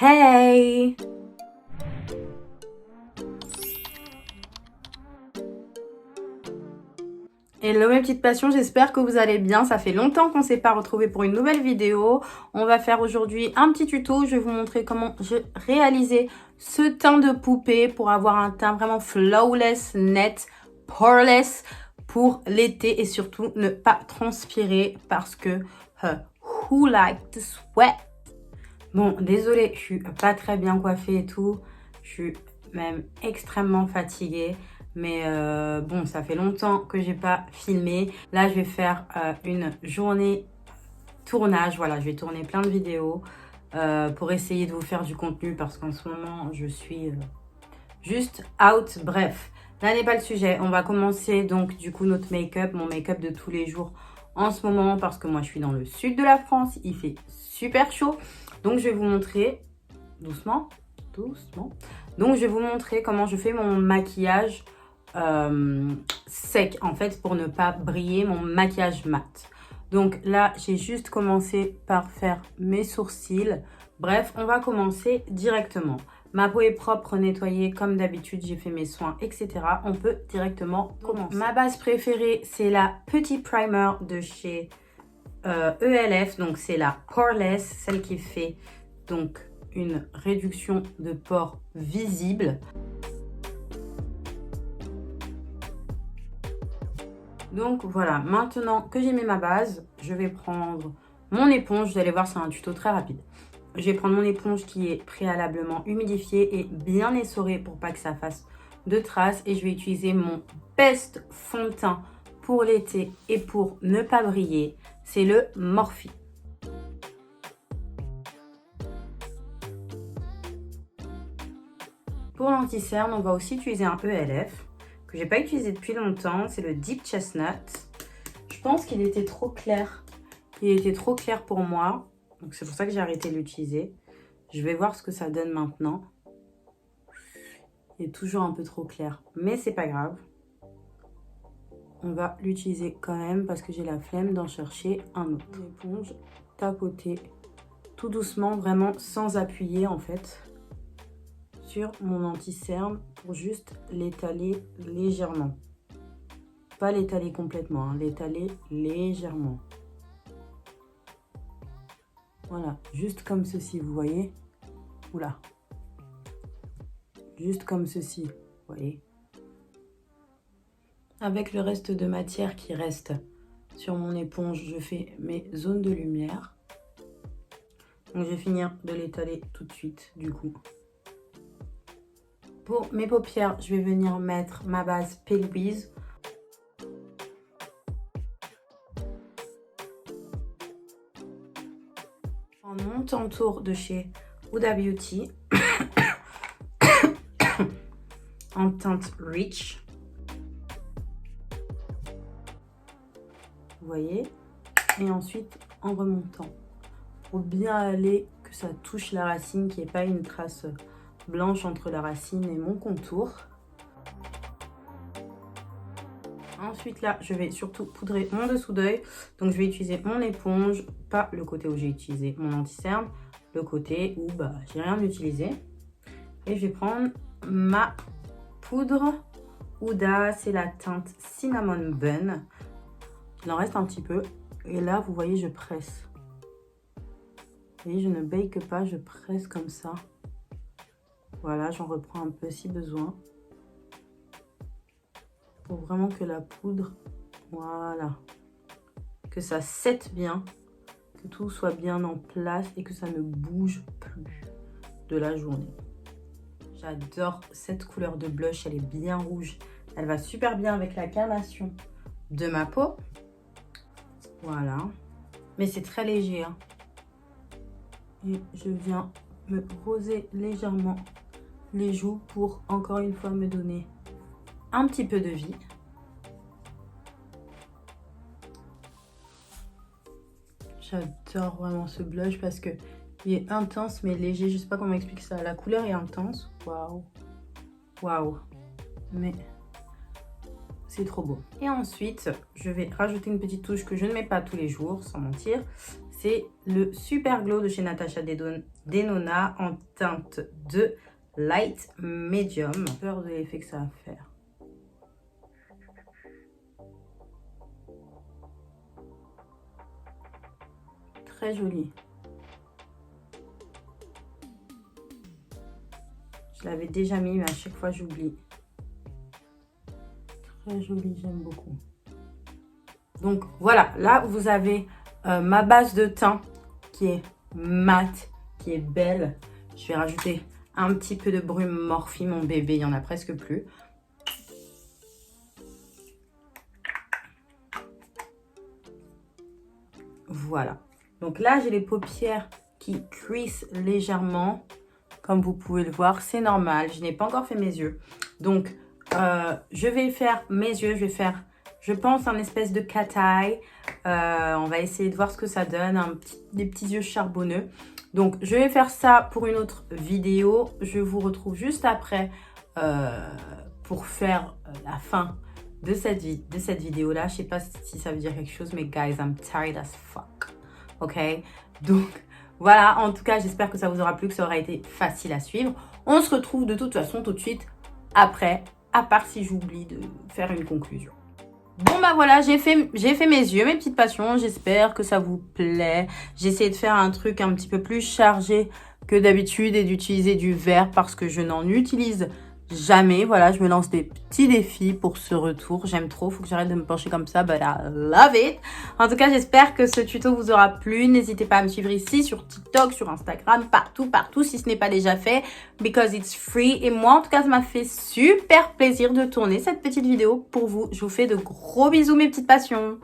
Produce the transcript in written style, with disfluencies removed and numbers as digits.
Hey! Hello mes petites passions, j'espère que vous allez bien. Ça fait longtemps qu'on ne s'est pas retrouvés pour une nouvelle vidéo. On va faire aujourd'hui un petit tuto. Je vais vous montrer comment j'ai réalisé ce teint de poupée pour avoir un teint vraiment flawless, net, poreless pour l'été et surtout ne pas transpirer parce que who like to sweat? Bon, désolée, je suis pas très bien coiffée et tout. Je suis même extrêmement fatiguée. Mais bon, ça fait longtemps que j'ai pas filmé. Là, je vais faire une journée tournage. Voilà, je vais tourner plein de vidéos pour essayer de vous faire du contenu parce qu'en ce moment, je suis juste out. Bref, là n'est pas le sujet. On va commencer donc du coup notre make-up, mon make-up de tous les jours en ce moment parce que moi, je suis dans le sud de la France. Il fait super chaud. Donc, je vais vous montrer doucement. Donc, je vais vous montrer comment je fais mon maquillage sec en fait pour ne pas briller, mon maquillage mat. Donc là j'ai juste commencé par faire mes sourcils. Bref, on va commencer directement. Ma peau est propre, nettoyée comme d'habitude, j'ai fait mes soins, etc. On peut directement commencer. Ma base préférée, c'est la Petit Primer de chez ELF. Donc c'est la Poreless, celle qui fait donc une réduction de pores visible. Donc voilà, maintenant que j'ai mis ma base, je vais prendre mon éponge. Vous allez voir, c'est un tuto très rapide. Je vais prendre mon éponge qui est préalablement humidifiée et bien essorée pour pas que ça fasse de traces. Et je vais utiliser mon best fond de teint pour l'été et pour ne pas briller. C'est le Morphe. Pour l'anti-cerne, on va aussi utiliser un ELF que j'ai pas utilisé depuis longtemps. C'est le Deep Chestnut. Je pense qu'il était trop clair. Il était trop clair pour moi. Donc c'est pour ça que j'ai arrêté de l'utiliser. Je vais voir ce que ça donne maintenant. Il est toujours un peu trop clair. Mais c'est pas grave. On va l'utiliser quand même parce que j'ai la flemme d'en chercher un autre. L'éponge, tapoter tout doucement, vraiment sans appuyer en fait, sur mon anti-cerne pour juste l'étaler légèrement. Pas l'étaler complètement, hein, l'étaler légèrement. Voilà, juste comme ceci, vous voyez? Oula. Juste comme ceci, vous voyez? Avec le reste de matière qui reste sur mon éponge, je fais mes zones de lumière. Donc je vais finir de l'étaler tout de suite, du coup. Pour mes paupières, je vais venir mettre ma base P. Louise. En mon contour de chez Huda Beauty. En teinte Rich. Vous voyez? Et ensuite, en remontant. Pour bien aller, que ça touche la racine, qu'il n'y ait pas une trace blanche entre la racine et mon contour. Ensuite là, je vais surtout poudrer mon dessous d'œil. Donc je vais utiliser mon éponge, pas le côté où j'ai utilisé mon anti-cerne, le côté où bah j'ai rien utilisé. Et je vais prendre ma poudre Huda, c'est la teinte Cinnamon Bun. Il en reste un petit peu. Et là, vous voyez, je presse. Vous voyez, je ne bake pas, je presse comme ça. Voilà, j'en reprends un peu si besoin. Pour vraiment que la poudre, voilà, que ça sette bien, que tout soit bien en place et que ça ne bouge plus de la journée. J'adore cette couleur de blush, elle est bien rouge. Elle va super bien avec la carnation de ma peau. Voilà, mais c'est très léger, hein. Et je viens me roser légèrement les joues pour encore une fois me donner un petit peu de vie. J'adore vraiment ce blush parce que il est intense mais léger. Je sais pas comment expliquer ça. La couleur est intense. Waouh. Waouh. Mais c'est trop beau. Et ensuite, je vais rajouter une petite touche que je ne mets pas tous les jours, sans mentir. C'est le Super Glow de chez Natasha Denona. Denona en teinte de light medium. J'ai peur de l'effet que ça va faire. Très joli. Je l'avais déjà mis, mais à chaque fois j'oublie. Très joli, j'aime beaucoup. Donc voilà, là vous avez ma base de teint qui est mate, qui est belle. Je vais rajouter un petit peu de brume Morphe, mon bébé, il n'y en a presque plus. Voilà. Donc là, j'ai les paupières qui crissent légèrement. Comme vous pouvez le voir, c'est normal. Je n'ai pas encore fait mes yeux. Donc, je vais faire mes yeux. Je vais faire, je pense, un espèce de cat eye. On va essayer de voir ce que ça donne. Des petits yeux charbonneux. Donc, je vais faire ça pour une autre vidéo. Je vous retrouve juste après pour faire la fin de cette vidéo-là. Je ne sais pas si ça veut dire quelque chose, mais guys, I'm tired as fuck. Ok? Donc, voilà. En tout cas, j'espère que ça vous aura plu, que ça aura été facile à suivre. On se retrouve de toute façon tout de suite après, à part si j'oublie de faire une conclusion. Bon bah voilà, j'ai fait mes yeux, mes petites passions. J'espère que ça vous plaît. J'ai essayé de faire un truc un petit peu plus chargé que d'habitude et d'utiliser du vert parce que je n'en utilise jamais. Voilà, je me lance des petits défis pour ce retour. J'aime trop, faut que j'arrête de me pencher comme ça, but I love it. En tout cas, j'espère que ce tuto vous aura plu. N'hésitez pas à me suivre ici, sur TikTok, sur Instagram, partout, si ce n'est pas déjà fait, because it's free. Et moi, en tout cas, ça m'a fait super plaisir de tourner cette petite vidéo pour vous. Je vous fais de gros bisous, mes petites passions.